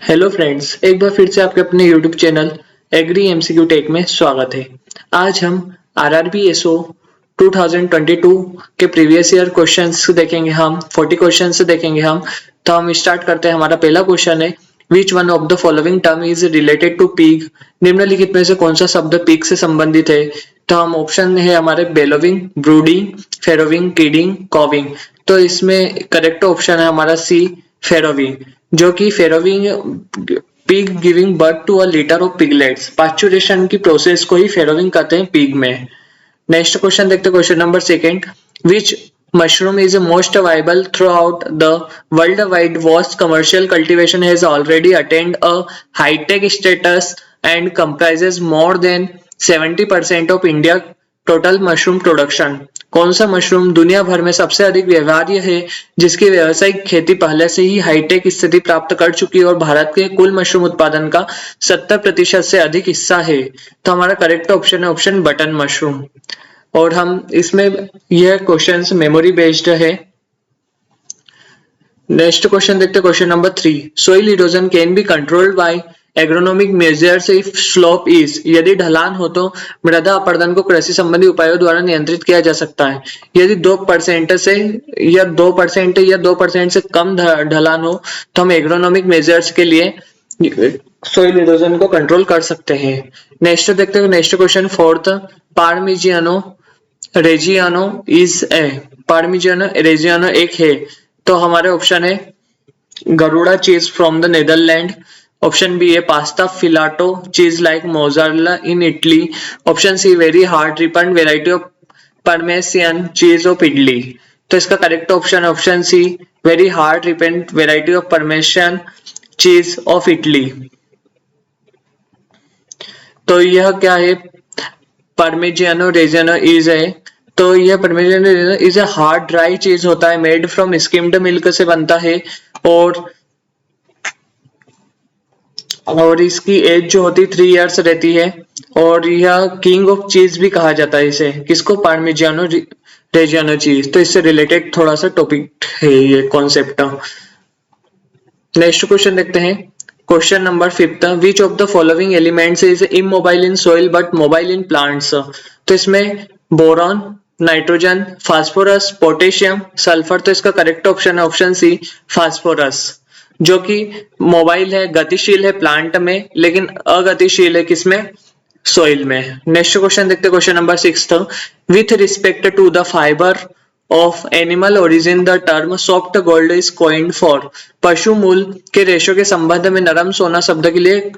Hello friends, एक बार फिर से आपके अपने YouTube channel agri MCQ tech में स्वागत है। आज हम आरआरबी एसओ 2022 के प्रीवियस ईयर क्वेश्चंस देखेंगे। हम 40 क्वेश्चंस देखेंगे। तो हम स्टार्ट करते हैं। हमारा पहला क्वेश्चन है, which one of the following term is related to peak? निम्नलिखित में से कौन सा शब्द पीक से संबंधित है? तो हम ऑप्शन में है हमारे बेलोविंग, ब्रूडिंग, फेरोविंग, किडिंग, कॉविंग। तो इसमें करेक्ट ऑप्शन है हमारा सी, फेरोविंग, जो कि farrowing pig giving birth to a litter of piglets, pasteurisation की प्रोसेस को ही फेरोविंग कहते हैं पिग में। नेक्स्ट क्वेश्चन देखते हैं, question number second, which mushroom is most viable throughout the worldwide vast commercial cultivation has already attained a high-tech status and comprises more than 70% of India total mushroom production? कौन सा mushroom दुनिया भर में सबसे अधिक व्यवहार्य है, जिसकी व्यावसायिक खेती पहले से ही हाईटेक स्थिति प्राप्त कर चुकी है और भारत के कुल मशरूम उत्पादन का 70% से अधिक हिस्सा है? तो हमारा करेक्ट ऑप्शन है ऑप्शन बटन मशरूम। और हम इसमें यह क्वेश्चंस मेमोरी बेस्ड है। नेक्स्ट क्वेश्चन देखते हैं, question number 3, soil erosion can be controlled by agronomic measures if slope is? यदि ढलान हो तो मृदा अपरदन को कृषि संबंधी उपायों द्वारा नियंत्रित किया जा सकता है। यदि 2% से या 2% से कम ढलान हो तो हम एग्रोनॉमिक मेजर्स के लिए सोइल इरोजन को कंट्रोल कर सकते हैं। नेक्स्ट देखते हैं, next question fourth, Parmigiano Reggiano is A? Parmigiano Reggiano एक है, तो हमारे ऑप्शन है Gouda cheese from the Netherland. Option B है pasta filata cheese like mozzarella in Italy. Option C very hard ripened variety of Parmesan cheese of Italy. तो इसका correct option है option C, very hard ripened variety of Parmesan cheese of Italy. तो यह क्या है? पार्मिजियानो Reggiano is है। तो यह पार्मिजियानो Reggiano is a hard dry चीज होता है, मेड फ्रॉम स्किम्ड मिल्क से बनता है और इसकी एज जो होती है 3 इयर्स रहती है और यह किंग ऑफ चीज भी कहा जाता है इसे। किसको? पार्मिजियानो रेजियानो चीज। तो इससे रिलेटेड थोड़ा सा टॉपिक है ये कॉन्सेप्ट। नेक्स्ट क्वेश्चन देखते हैं, question number 5, which of the following elements is immobile in soil but mobile in plants? तो इसमें boron, nitrogen, phosphorus, potassium, sulphur. तो इसका करेक्ट ऑप्शन है ऑप्शन सी, फास्फोरस, जो कि मोबाइल है, गतिशील है प्लांट में, लेकिन अगतिशील है किसमें? सोइल में। नेक्स्ट क्वेश्चन देखते हैं, question number 6, with respect to the fibre of animal origin the term soft gold is coined for? पशु मूल के रेशो के संबंध में नरम सोना शब्द के लिए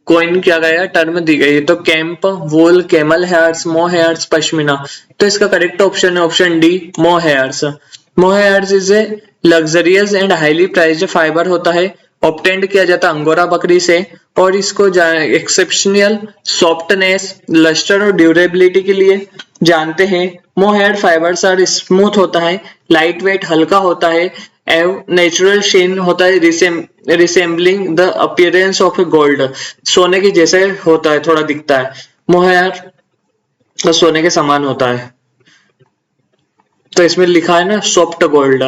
कॉइन किया गया, टर्म दी गई है। तो camp, wool, camel hairs, mohairs, pashmina. तो इसका करेक्ट ऑप्शन है option D, mohairs. Mohairs is a luxurious and highly prized fibre होता है, ऑब्टेन्ड किया जाता अंगोरा बकरी से और इसको एक्सेप्शनल सॉफ्टनेस, लस्टर और ड्यूरेबिलिटी के लिए जानते हैं। मोहेयर फाइबर्स आर स्मूथ होता है, लाइट वेट हल्का होता है, नेचुरल शेन होता है, resembling the appearance of a gold, सोने के जैसे होता है, थोड़ा दिखता है। मोहेयर सोने के समान होता है। तो इसमें लिखा है ना सॉफ्ट गोल्ड,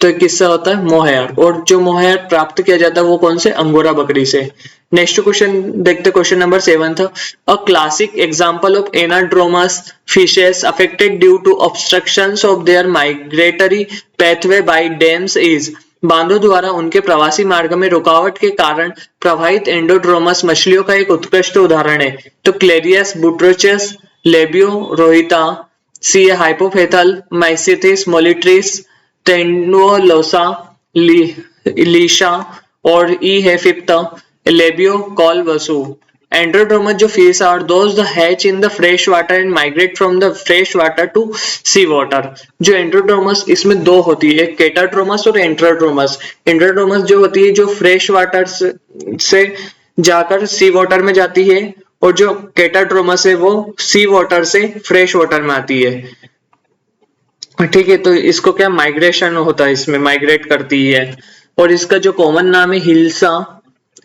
तो किससे होता है? मोहेयर। और जो मोहेयर प्राप्त किया जाता है वो कौन से? अंगोरा बकरी से। नेक्स्ट क्वेश्चन देखते, question number 7, a classic example of anadromous fishes affected due to obstructions of their migratory pathway by dams is? बांधों द्वारा उनके प्रवासी मार्ग में रुकावट के कारण प्रभावित एंडोड्रोमस मछलियों का एक उत्कृष्ट उदाहरण है। तो Clarias, batrachus, Labeo, rohita, C Hypophthalmichthys molitrix, Tenualosa, ilisha और ई है 5th लेबियो कॉलवसु। एंड्रोड्रोमस जो fish are those that hatch in the fresh water and migrate from the fresh water to sea water. जो anadromous, इसमें दो होती है, केटाड्रोमस और एंड्रोड्रोमस। एंड्रोड्रोमस जो होती है जो फ्रेश वाटर से जाकर सी वाटर में जाती है और जो केटाड्रोमस है वो सी वाटर से फ्रेश वाटर में आती है। ठीक है, तो इसको क्या माइग्रेशन होता है, इसमें माइग्रेट करती है। और इसका जो कॉमन नाम है हिल्सा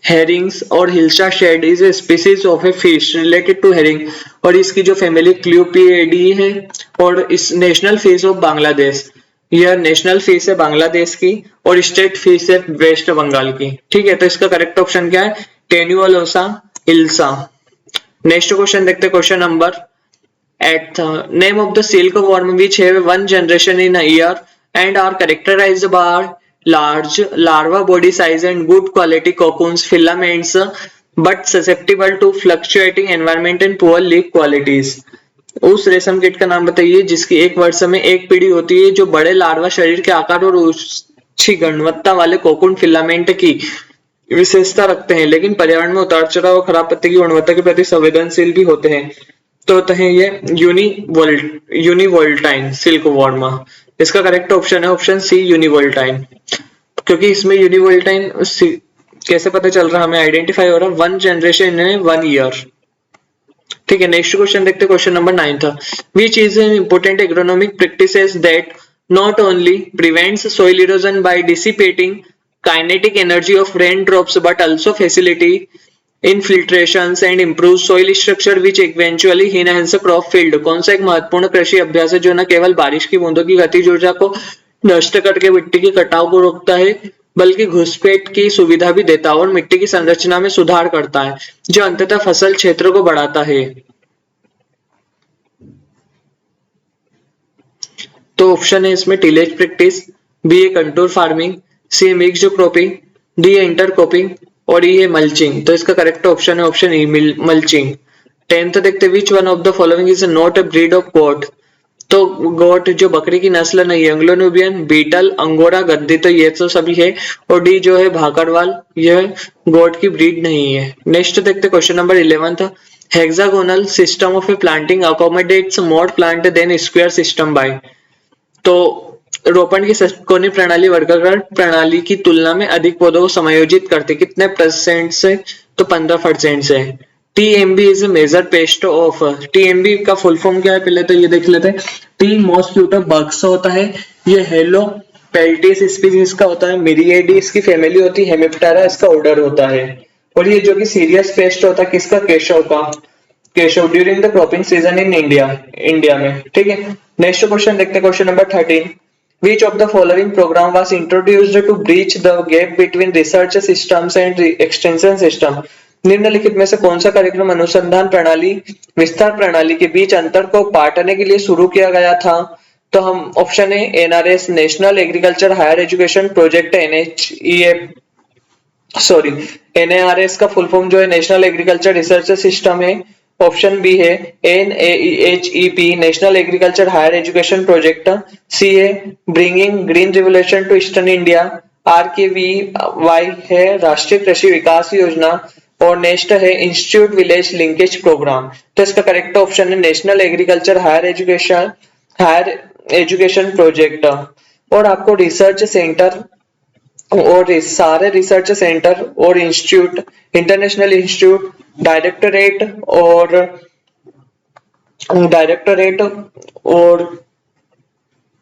हेरिंग्स और hilsa shad is a species of a fish related to herring और इसकी जो फैमिली क्ल्यूपिएडी है और इस नेशनल फिश ऑफ बांग्लादेश। यह नेशनल फीस है बांग्लादेश की और स्टेट फीस है वेस्ट बंगाल की। ठीक है, तो इसका करेक्ट ऑप्शन क्या है? टेन्युअलोसा इल्सा। नेक्स्ट क्वेश्चन देखते हैं, question number 8th, name of the silkworm which have one generation in a year and are characterized by large larva body size and good quality cocoons filaments but susceptible to fluctuating environment and poor leaf qualities। उस रेशम कीट का नाम बताइए जिसकी एक वर्ष में एक पीढ़ी होती है, जो बड़े लार्वा शरीर के आकार और अच्छी गुणवत्ता वाले कोकून फिलामेंट की विशेषता रखते हैं, लेकिन पर्यावरण में उतार चढ़ाव और खराब पत्ते की गुणवत्ता के प्रति संवेदनशील भी होते हैं। तो होते हैं ये यूनिवोल्टाइन सिल्कवॉर्म। इसका करेक्ट ऑप्शन है ऑप्शन सी यूनिवोल्टाइन, क्योंकि इसमें यूनिवोल्टाइन कैसे पता चल रहा है, हमें आइडेंटिफाई हो रहा है, 1 जनरेशन इन 1 ईयर। ठीक है, नेक्स्ट क्वेश्चन देखते हैं, क्वेश्चन नंबर 9 था, which is an important agronomic practices that not only prevents soil erosion by dissipating kinetic energy of raindrops but also facility infiltrations and improves soil structure which eventually enhance crop field। कौन सा एक महत्वपूर्ण कृषि अभ्यास है जो न केवल बारिश की बूंदों की गतिज ऊर्जा को नष्ट करके मिट्टी के कटाव को रोकता है, बल्कि घुसपैठ की सुविधा भी देता है और मिट्टी की संरचना में सुधार करता है, जो अंततः फसल क्षेत्र को बढ़ाता है। तो ऑप्शन है इसमें tillage practice, B a contour farming, C a mixed cropping, D a intercropping और ई ए मल्चिंग। तो इसका करेक्ट ऑप्शन है ऑप्शन ई मल्चिंग। 10th देखते which one of the following is not a breed of goat. तो goat जो बकरी की नस्ल नहीं है, एंग्लो न्यूबियन, बीटल, अंगोरा, गद्दी, तो ये तो सभी है, और डी जो है भाकरवाल, यह गोट की ब्रीड नहीं है। नेक्स्ट देखते question number 11 hexagonal system of a planting accommodates more plant than square system by. तो रोपण की षटकोणीय प्रणाली वर्गाकार प्रणाली की तुलना में अधिक पौधों को समायोजित करती, कितने परसेंट से? तो 15% से। TMB is major pest of, TMB का फुल फॉर्म क्या है पहले तो ये देख लेते हैं। टी मॉस्क्यूटो बग्स होता है, ये हेलो पेल्टिस स्पीसीज का होता है, मिरिएडी इसकी फैमिली होती है, हेमिप्टेरा इसका ऑर्डर होता है, और ये जो कि सीरियस पेस्ट होता है किसका? केशव का, Keshav during the cropping season in India में। ठीक है, नेक्स्ट क्वेश्चन देखते हैं, question number 13 which of the following programme was introduced to breach the gap between research systems and extension system. निम्नलिखित में से कौन सा कार्यक्रम अनुसंधान प्रणाली विस्तार प्रणाली के बीच अंतर को पाटने के लिए शुरू किया गया था? तो हम ऑप्शन है NRS national agriculture higher education project, NARS का फुल फॉर्म जो है नेशनल एग्रीकल्चर रिसर्च सिस्टम है। ऑप्शन बी है NAEHEP national agriculture higher education project, C है bringing green revolution to eastern India, RKVY है राष्ट्रीय कृषि विकास योजना, और नेक्स्ट है इंस्टीट्यूट विलेज लिंकेज प्रोग्राम। तो इसका करेक्ट ऑप्शन है national agriculture higher education project. और आपको रिसर्च सेंटर और सारे रिसर्च सेंटर और इंस्टीट्यूट, इंटरनेशनल इंस्टीट्यूट, डायरेक्टरेट और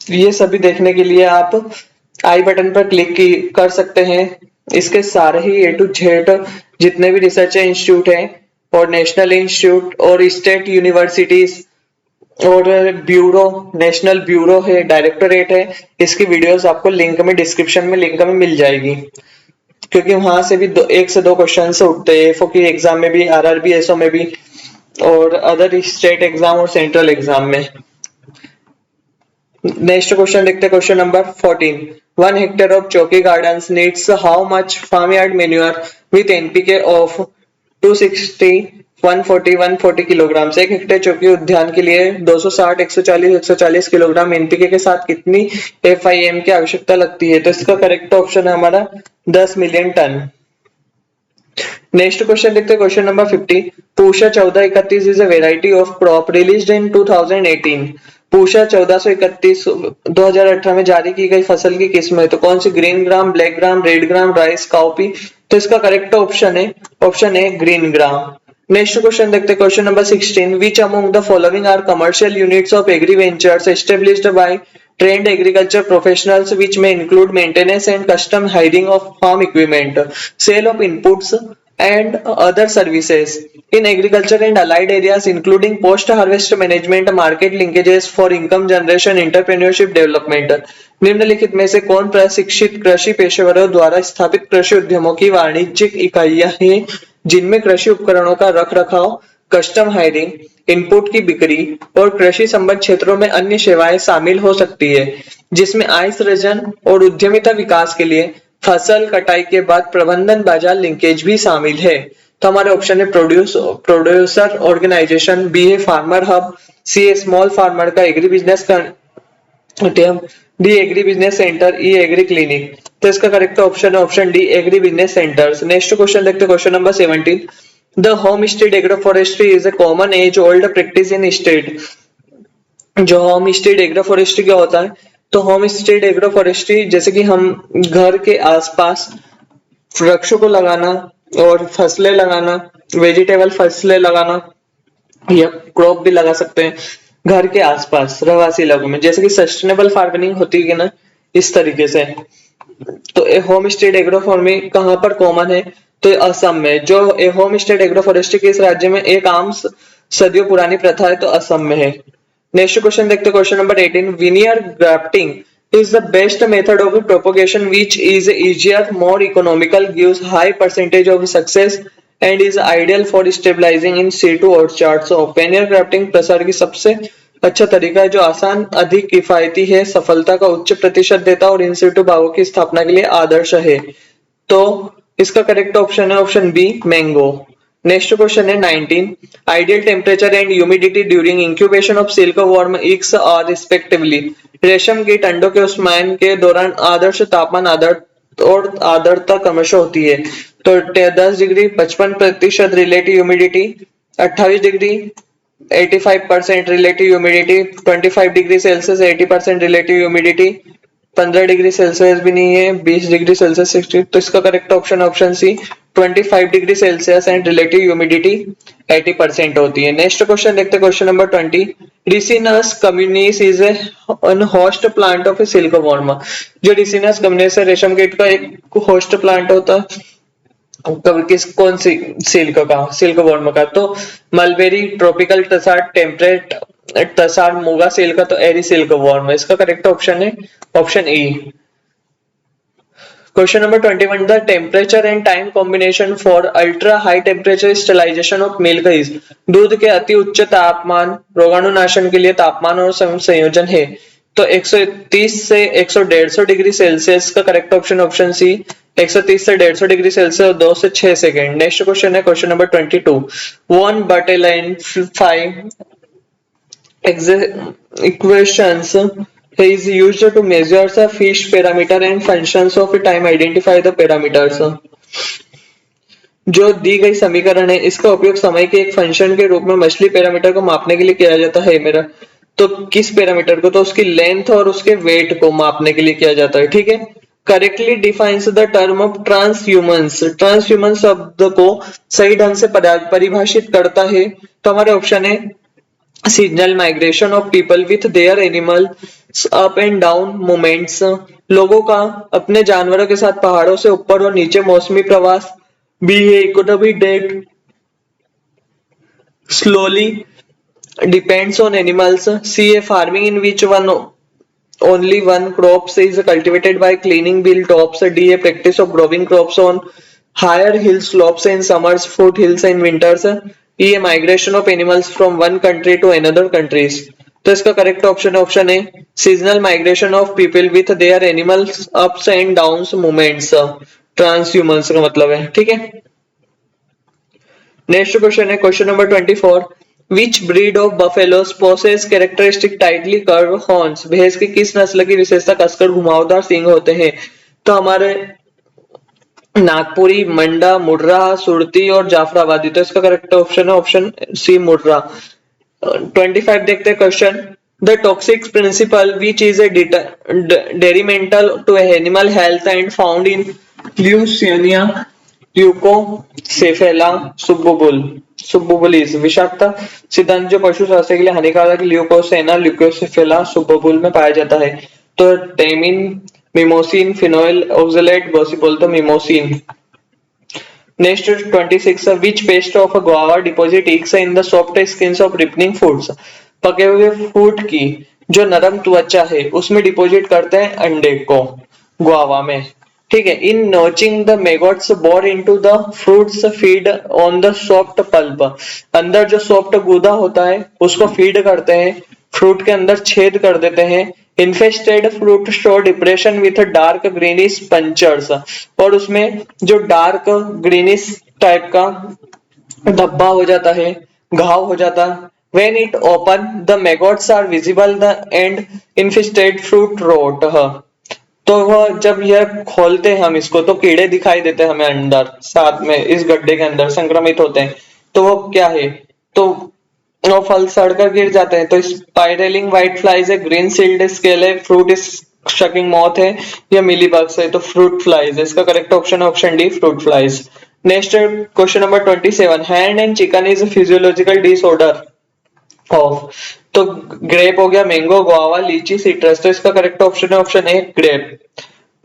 ये सभी देखने के लिए आप आई बटन पर क्लिक कर सकते हैं। इसके सारे ही ए टू जेड जितने भी रिसर्च इंस्टीट्यूट हैं और नेशनल इंस्टीट्यूट और स्टेट यूनिवर्सिटीज और ब्यूरो, नेशनल ब्यूरो है, डायरेक्टरेट है, इसकी वीडियोस आपको लिंक में डिस्क्रिप्शन में लिंक में मिल जाएगी, क्योंकि वहां से भी 1 से 2 क्वेश्चन से उठते हैं, एफओ की एग्जाम में भी, आरआरबी एसओ में भी, और अदर स्टेट एग्जाम और सेंट्रल एग्जाम में। नेक्स्ट क्वेश्चन देखते हैं, question number 14 1 hectare of Choki Gardens needs how much farmyard manure with NPK of 260 140 140 kilogram. एक हेक्टेयर चौकी उद्यान के लिए 260 140 140 किलोग्राम एनपीके के साथ कितनी एफआईएम की आवश्यकता लगती है? तो इसका करेक्ट ऑप्शन है हमारा 10 मिलियन टन। नेक्स्ट क्वेश्चन देखते हैं, question number 50 Pusa 1431 is a variety of crop released in 2018। Pusa 1431 2018 में जारी की गई फसल की किस्म है, तो कौन सी? Green gram, black gram, red gram, rice, cowpea. तो इसका करेक्ट ऑप्शन है ग्रीन ग्राम। नेक्स्ट क्वेश्चन देखते हैं, question number 16 which among the following are commercial units of agri ventures established by trained agriculture professionals which may include maintenance and custom hiring of farm equipment, sale of inputs and other services in agriculture and allied areas including post harvest management, market linkages for income generation, entrepreneurship development। निम्नलिखित में से कौन प्रशिक्षित कृषि पेशेवरों द्वारा स्थापित कृषि उद्यमों की वाणिज्यिक इकाइयां हैं जिनमें कृषि उपकरणों का रख रखाव, कस्टम हायरिंग, इनपुट की बिक्री और कृषि संबद्ध क्षेत्रों में अन्य सेवाएं शामिल हो सकती है, जिसमें आय सृजन और उद्यमिता विकास के लिए फसल कटाई के बाद प्रबंधन बाजार लिंकेज भी शामिल है। तो हमारे ऑप्शन है प्रोड्यूसर ऑर्गेनाइजेशन, बी है फार्मर हब, सी है स्मॉल फार्मर का agribusiness, D agribusiness centre, E agri clinic. तो इसका करेक्ट ऑप्शन है option D agribusiness centres. Next question देखते हैं, question number 17। The homestead agro forestry is a common age old practice in state. जो homestead agro forestry क्या होता है? तो होम स्टेड एग्रो फॉरेस्ट्री जैसे कि हम घर के आसपास वृक्षों को लगाना और फसलें लगाना, वेजिटेबल फसलें लगाना या क्रॉप भी लगा सकते हैं घर के आसपास रहवासी इलाकों में, जैसे कि सस्टेनेबल फार्मिंग होती है ना, इस तरीके से। तो ए होम स्टेड एग्रो फार्मिंग कहाँ पर कॉमन है? तो असम में। जो ए होम स्टेड एग्रो फॉरेस्ट्री किस राज्य में एक आम सदियों पुरानी प्रथा है? तो असम में है। नेक्स्ट क्वेश्चन देखते हैं, question number 18। Veneer grafting is the best method of propagation which is easier, more economical, gives high percentage of success and is ideal for stabilizing in situ orchards। so veneer grafting प्रसार की सबसे अच्छा तरीका है जो आसान, अधिक किफायती है, सफलता का उच्च प्रतिशत देता है और इन सिटू बागों की स्थापना के लिए आदर्श है। तो इसका करेक्ट ऑप्शन है option B mango. Next question है 19। Ideal temperature and humidity during incubation of silkworm eggs are respectively. रेशम कीट अंडों के उस्मायन के दौरान आदर्श तापमान और आर्द्रता क्रमशः होती है। तो 10 degree 55% relative humidity, 28 degree 85% relative humidity, 25 degree Celsius 80% relative humidity, 15 degree Celsius भी नहीं है, 20 डिग्री सेल्सियस 60। तो इसका correct option option C 25 degree Celsius and relative humidity 80% होती है। नेक्स्ट क्वेश्चन देखते हैं, question number 20। Ricinus communis is an host plant of a silkworm. जो रिसिनस कम्युनिस है रेशम कीट का एक होस्ट प्लांट होता है कौन सी सिल्क वर्म का? तो mulberry, tropical tasar, temperate tasar, muga silk का, तो एरी सिल्क वर्म। इसका करेक्ट ऑप्शन है option E. Question number 21। The temperature and time combination for ultra high temperature sterilisation of milk is. दूध के अति उच्च तापमान रोगाणुनाशन के लिए तापमान और संयोजन है। तो 130 से 150 डिग्री सेल्सियस का करेक्ट ऑप्शन ऑप्शन सी 130 से 150 डिग्री सेल्सियस और 2 से 6 सेकेंड। नेक्स्ट क्वेश्चन है question number 22। 1 बटेलाइन 5 equations is used to measure the fish parameter and functions of time, identify the parameters। जो दी गई समीकरण है इसका उपयोग समय के एक फंक्शन के रूप में मछली पैरामीटर को मापने के लिए किया जाता है। मेरा तो किस पैरामीटर को? तो उसकी लेंथ और उसके वेट को मापने के लिए किया जाता है। ठीक है। Correctly defines the term of transhumance. Transhuman शब्द को सही ढंग से परिभाषित करता है। तो हमारे ऑप्शन है seasonal migration of people with their animals up and down movements. लोगों का अपने जानवरों के साथ पहाड़ों से ऊपर और नीचे मौसमी प्रवास। बी है economic that slowly depends on animals. C है farming in which one only one crops is cultivated by cleaning bill tops। D है practice of growing crops on higher hill slopes in summers, foot hills in winters। E है migration of animals from one country to another countries। तो इसका correct option option है seasonal migration of people with their animals ups and downs movements. Transhumance का मतलब है। ठीक है। Next question है question number 24। Which breed of buffaloes possess characteristic tightly curved horns? भैंस की किस नस्ल की विशेषता कसकर घुमावदार सींग होते हैं? तो हमारे नागपुरी, मंडा, मुर्रा, सुरती और जाफराबादी। तो इसका करेक्ट ऑप्शन है ऑप्शन सी मुर्रा। 25 देखते हैं question. The toxic principle which is a detrimental to animal health and found in Leucaena ल्यूकोसेफेला सुब्बुबुलिस। विषाक्त सिद्धांत जो पशु स्वास्थ्य के लिए हानिकारक ल्यूकोसेना ल्यूकोसेफेला सुब्बुबुल में पाया जाता है। तो टेमिन, मिमोसिन, फिनोइल ऑक्सलेट, गोसिपोल। तो mimosine. Next 26 which pest of guava deposit eggs in the soft skins of ripening foods. पके हुए फूड की जो नरम त्वचा है उसमें डिपॉजिट करते हैं अंडे को गुआवा में। ठीक है। In notching the maggots bore into the fruits feed on the soft pulp. अंदर जो सॉफ्ट गूदा होता है उसको फीड करते हैं, फ्रूट के अंदर छेद कर देते हैं। Infested fruit show depression with dark greenish punchers. और उसमें जो डार्क ग्रीनिश टाइप का धब्बा हो जाता है, घाव हो जाता है। When it open, the maggots are visible the and infested fruit rot। तो वह जब यह खोलते हैं हम इसको तो कीड़े दिखाई देते हैं हमें अंदर, साथ में इस गड्ढे के अंदर संक्रमित होते हैं। तो वो क्या है, तो वो फल सड़कर गिर जाते हैं। तो स्पाइरलिंग व्हाइट फ्लाइज है, ग्रीन सील्ड स्केल है, फ्रूट इज शकिंग मॉथ है, या मिली बग्स है। तो फ्रूट फ्लाइज है इसका correct option, option D fruit flies. Next question number 27 hen and chicken is physiological disorder of. तो ग्रेप हो गया, मैंगो, गुआवा, लीची, सिट्रस। तो इसका करेक्ट ऑप्शन है option A grape.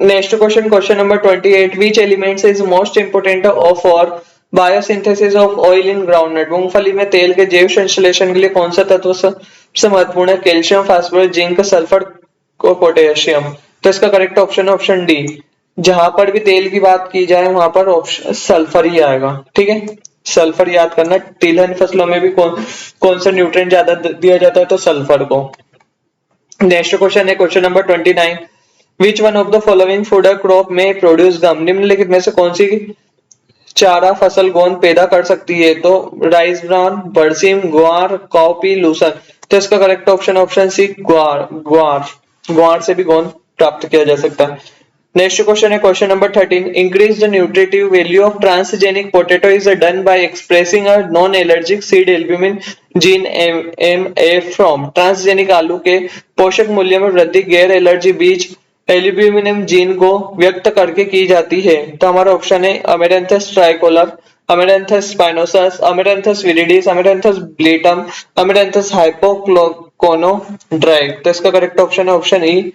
Next question, question number 28 which elements is most important of for biosynthesis of oil in groundnut. मूंगफली में तेल के जैव संश्लेषण के लिए कौन सा तत्व सबसे महत्वपूर्ण है? कैल्शियम, फास्फोरस, जिंक, सल्फर और पोटेशियम। तो इसका करेक्ट ऑप्शन है ऑप्शन डी। जहां पर भी तेल की बात की जाए वहां पर ऑप्शन सल्फर ही आएगा। ठीक है, सल्फर याद करना। तिलहन फसलों में भी कौन सा न्यूट्रिएंट ज्यादा दिया जाता है? तो सल्फर को। नेक्स्ट क्वेश्चन है question number 29 which one of the following food crop में प्रोड्यूस गम। निम्नलिखित में से कौन सी चारा फसल गोंद पैदा कर सकती है? तो राइस ब्रान, बरसीम, ग्वार, कॉपी, लूसन। तो इसका करेक्ट ऑप्शन ऑप्शन सी ग्वार। ग्वार से भी गोंद प्राप्त किया जा सकता है। नेक्स्ट क्वेश्चन है question number 13 increase the nutritive value of transgenic potato is done by expressing a non allergic seed albumin gene MA from. Transgenic आलू के पोषक मूल्य में वृद्धि गैर एलर्जी बीज एल्ब्यूमिन जीन को व्यक्त करके की जाती है। तो हमारा ऑप्शन है अमेरैंथस ट्राइकोलर, अमेरैंथस स्पाइनोसस, अमेरैंथस विरिडिस, अमेरैंथस ब्लेटम, अमेरैंथस हाइपोक्लोनोड्राइक। तो इसका करेक्ट ऑप्शन है option E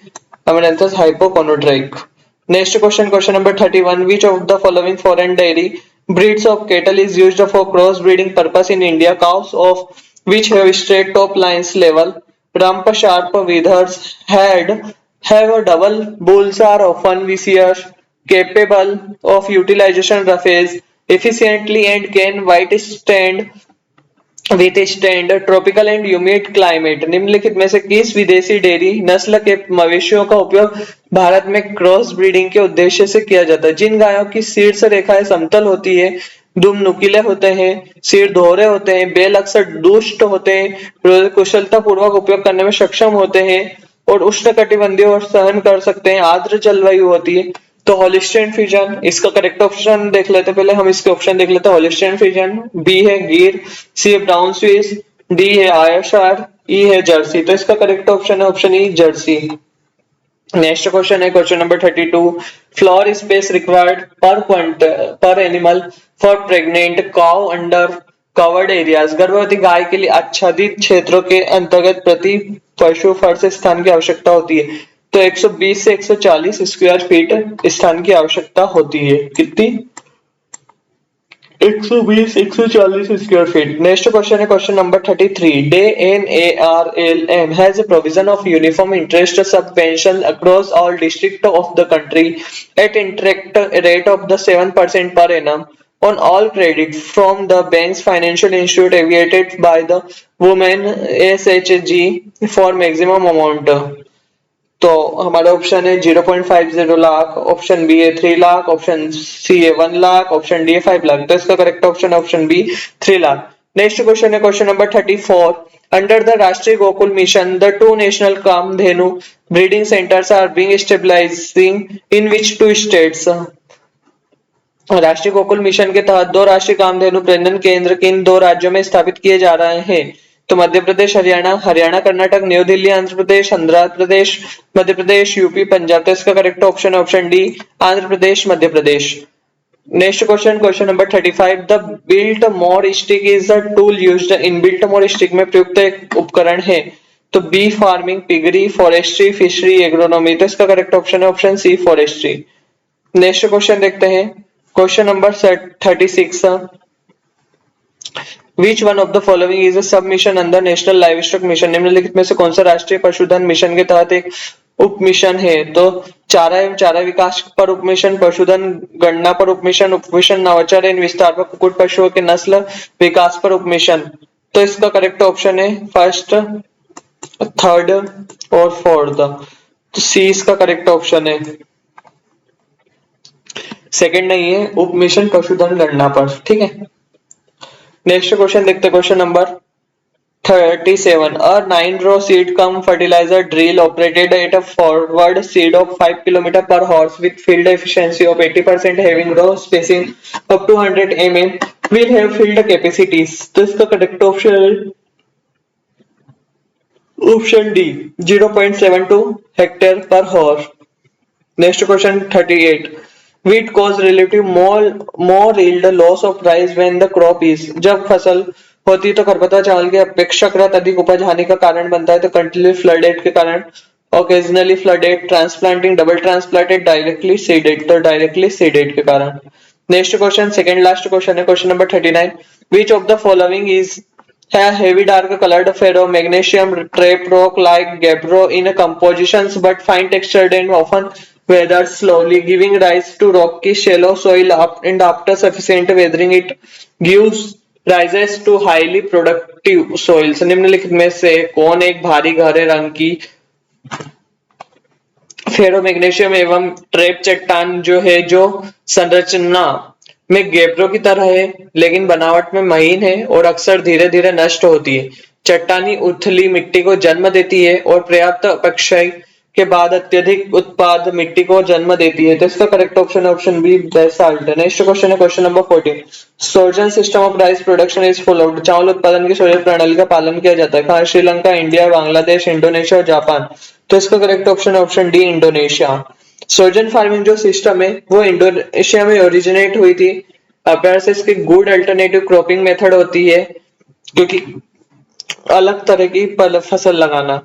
amaranthus hypochondriacus. Next question, question number 31 which of the following foreign dairy breeds of cattle is used for cross breeding purpose in India? Cows of which have straight top lines level, rump sharp withers, head have a double bulls are often vicious, capable of utilization roughage efficiently and can withstand tropical and humid climate. निम्नलिखित में से किस विदेशी dairy नस्ल के मवेशियों का उपयोग भारत में क्रॉस ब्रीडिंग के उद्देश्य से किया जाता है? जिन गायों की शीर्ष रेखाएं समतल होती है, दुम नुकीले होते हैं, सिर दोहरे होते हैं, बैल अक्सर दुष्ट होते हैं, कुशलता पूर्वक उपयोग करने में सक्षम होते हैं और उष्णकटिबंधीय और सहन कर सकते हैं, आर्द्र जलवायु होती है। तो हॉलिस्टाइन फ्रीजियन इसका करेक्ट ऑप्शन देख लेते हैं। पहले हम इसके ऑप्शन देख लेते हैं। हॉलिस्टाइन फ्रीजियन, बी है गिर, सी है ब्राउन स्विस, डी है आयरशायर, ई है जर्सी। तो इसका करेक्ट ऑप्शन है option E Jersey. Next question है question number 32 floor space required per animal for pregnant cow under covered areas. गर्भवती गाय के लिए आच्छादित क्षेत्रों के अंतर्गत प्रति पशु फर्श स्थान की आवश्यकता होती है। तो 120 से 140 स्क्वायर फीट स्थान की आवश्यकता होती है। कितनी? 120 140 स्क्वायर फीट। नेक्स्ट क्वेश्चन है question number 33 day NARLM has a provision of uniform interest subvention across all districts of the country at interest rate of the 7% per annum on all credit from the bank's financial institute aggregated by the women SHG for maximum amount। तो हमारा option है 0.50 lakh, option B है 3 lakh, option C है 1 lakh, option D है 5 लाख। तो इसका correct option option B 3 lakh. Next question है question number 34 under the Rashtriya Gokul mission the 2 national Kamdhenu breeding centres are being stabilising in which 2 states. Rashtriya Gokul mission के तहत 2 राष्ट्रीय कामधेनु प्रजनन केंद्र किन 2 राज्यों में स्थापित किए जा रहे हैं? तो मध्य प्रदेश, हरियाणा, हरियाणा कर्नाटक, न्यू दिल्ली आंध्र प्रदेश मध्य प्रदेश, यूपी पंजाब। तो इसका correct option option D Andhra Pradesh Madhya Pradesh. Next question question number 35 the Biltmore stick is a tool used in Biltmore stick में प्रयुक्त एक उपकरण है। तो bee farming, piggery, forestry, fishery, agronomy. तो इसका करेक्ट ऑप्शन है option C forestry. Next question देखते हैं question number 36 which one of the following is a sub mission under national livestock mission, निम्नलिखित में से कौन सा राष्ट्रीय पशुधन मिशन के तहत एक उप मिशन है? तो चारा एवं चारा विकास पर उप मिशन, पशुधन गणना पर उप मिशन, उप मिशन नवाचार एवं विस्तार पर कुक्कुट पशुओं के नस्ल विकास पर उप मिशन। तो इसका करेक्ट ऑप्शन है फर्स्ट, थर्ड और फोर्थ। तो सी इसका करेक्ट ऑप्शन है, सेकंड नहीं है, उप मिशन पशुधन गणना पर। ठीक है, नेक्स्ट क्वेश्चन देखते हैं, question number 37 a 9-row seed cum fertilizer drill operated at a forward speed of 5 km per horse with field efficiency of 80% having row spacing up to 100 mm will have field capacities। तो इसका correct option है option D 0.72 hectare पर horse. Next question 38 wheat cause relative more yield loss of rice when the crop is, जब फसल होती तो खरपतवार चावल की अपेक्षाकृत अधिक उपज हानि का कारण बनता है। तो कंटिन्यूअस फ्लडेड के कारण, occasionally flooded, transplanting, double transplanted, directly seeded, तो डायरेक्टली सीडेड के कारण। Next question second last question है, question number 39 which of the following is a heavy dark colored ferro magnesium trap rock like gabbro in compositions but fine textured and often weathered slowly giving rise to rocky shallow soil and after sufficient weathering it gives rises to highly productive soils। निम्नलिखित में से कौन एक भारी गहरे रंग की फेरो magnesium एवं ट्रेप चट्टान जो है, जो संरचना में गेब्रो की तरह है लेकिन बनावट में महीन है और अक्सर धीरे धीरे नष्ट होती है। चट्टानी उथली मिट्टी को जन्म देती है और पर्याप्त अपक्षय के बाद अत्यधिक उत्पाद मिट्टी को जन्म देती है। तो इसका करेक्ट ऑप्शन है option B basalt. Next question है question number 14 sorjan system of rice production is followed, चावल उत्पादन की सोल्जन प्रणाली का पालन किया जाता है कहाँ? श्रीलंका, इंडिया, बांग्लादेश, इंडोनेशिया और जापान। तो इसका करेक्ट ऑप्शन है ऑप्शन डी इंडोनेशिया। सोल्जन फार्मिंग जो सिस्टम है वो इंडोनेशिया में ओरिजिनेट हुई थी। अपेयरेंस इसकी गुड अल्टरनेटिव क्रॉपिंग मेथड होती है क्योंकि अलग तरह की फसल लगाना,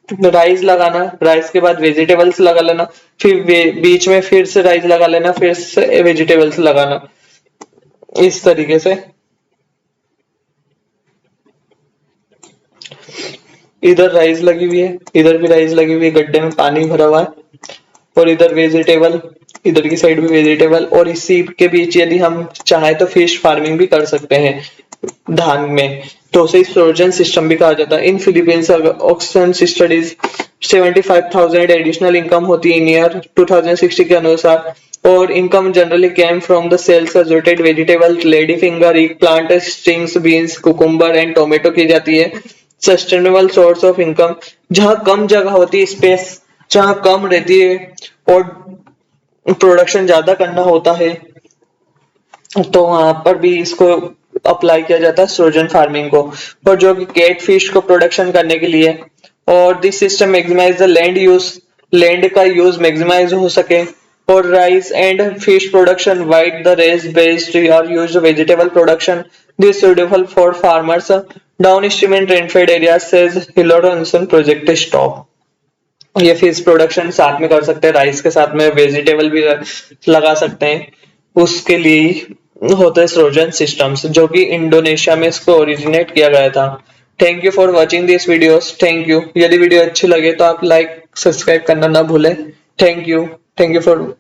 राइस लगाना, राइस के बाद वेजिटेबल्स लगा लेना, फिर बीच में फिर से राइस लगा लेना, फिर से वेजिटेबल्स लगाना, इस तरीके से। इधर राइस लगी हुई है, इधर भी राइस लगी हुई है, गड्ढे में पानी भरा हुआ है और इधर वेजिटेबल, इधर की साइड भी वेजिटेबल, और इसी के बीच यदि हम चाहे तो फिश फार्मिंग भी कर सकते हैं धान में, तो उसे फ्रोजन सिस्टम भी कहा जाता है। इन फिलीपींस ऑक्सन स्टडीज 75,000 एडिशनल इनकम होती है इन ईयर 2060 के अनुसार, और income generally came from the sales assorted vegetable, lady finger, egg plant, strings, beans, cucumber and tomato की जाती है। सस्टेनेबल सोर्स ऑफ इनकम, जहां कम जगह होती है, स्पेस जहां कम रहती है और प्रोडक्शन ज्यादा करना होता है, तो वहां पर भी इसको अप्लाई किया जाता है सोजन फार्मिंग को, और जो कि कैट फिश को प्रोडक्शन करने के लिए। और this system maximise the land use, land का यूज मैक्सिमाइज हो सके, और rice and fish production wide the raised बेस्ड are used vegetable production this suitable for farmers downstream and rainfed area says हिलोरॉन्सन प्रोजेक्ट स्टॉप। ये fish production साथ में कर सकते हैं, राइस के साथ में वेजिटेबल भी लगा सकते हैं, उसके लिए होते हैं फ्रोजन सिस्टम्स, जो कि इंडोनेशिया में इसको ओरिजिनेट किया गया था। Thank you for watching this videos, thank you. यदि वीडियो अच्छी लगे तो आप लाइक सब्सक्राइब करना ना भूलें। Thank you for